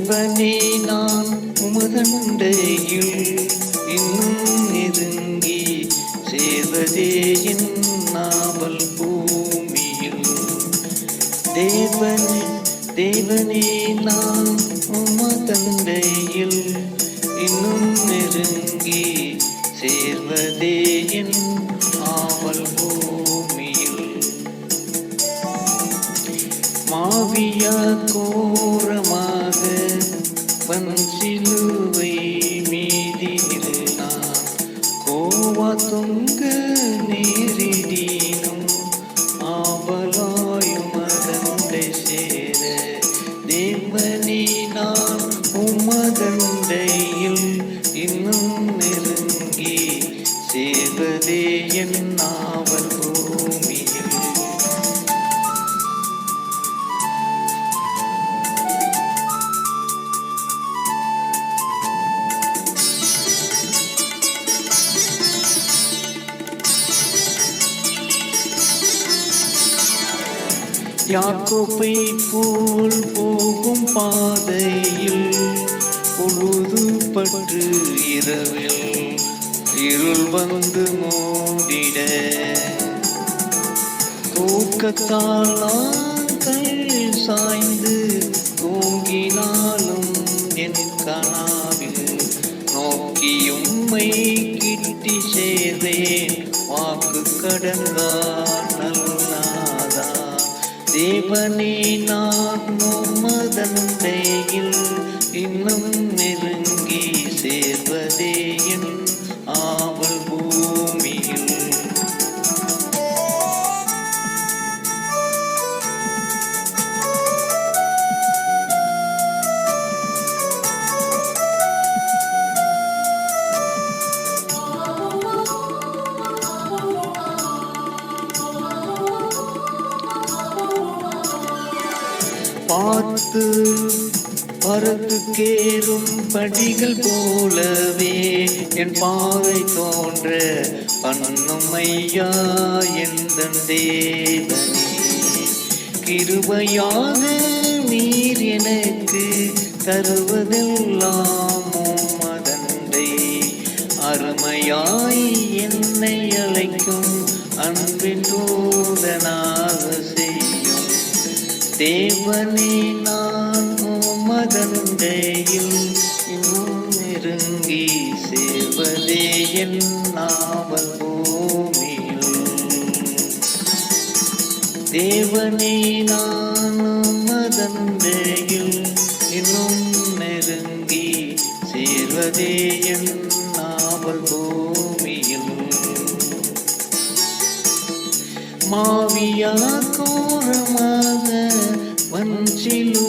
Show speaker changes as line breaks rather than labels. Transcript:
தேவனே நான் உமதண்டையில் இன்னும் நெருங்கி சேர்வதே என் நாவல் பூமியில். தேவனே நான் உமதண்டையில் இன்னும் நெருங்கி சேர்வதே என் ஆவல் பூமியில். மாவியா கோரமாக வஞ்சிலுவை மீதில் நான் கோவா தொங்க நேரிடினும் ஆவலாயுமதண்டை சேர. தேவனே நான் உமதண்டையில் இன்னும் நெருங்கி சேர்வதே என் ஆவல் பூமியில். யாக்கோபை போல் போகும் பாதையில் பொழுதுபட்டு இரவில் இருள் வந்து மூடிட. தூக்கத்தால் சாய்ந்து தூங்கினாலும் என் கனாவில் நோக்கி உம்மை கிட்டி சேர்ந்தேன் வாக்கு கடங்கா நல்லாதா. தேவனே நான் உமதண்டையில் இன்னும் நெருங்கி சேர்வதே என் ஆவல் பூமியில். பார்த்து பரத்துக்கேறும் படிகள் போலவே என் பாதை தோன்ற பண்ணும் ஐயா எந்தன் தேவனே. கிருபையாக நீர் எனக்கு தருவதெல்லாம் உமதண்டை. அருமையாய் என்னை அழைக்கும் அன்பின் தூதனாக செய்யும். தேவனே நான் உமதண்டையில் இன்னும் நெருங்கி சேர்வதே என் ஆவல் பூமியில். தேவனே நான் உமதண்டையில் இன்னும் நெருங்கி சேர்வதே என் ஆவல் பூமியில். மாவியா கோரமாக வஞ்சிலு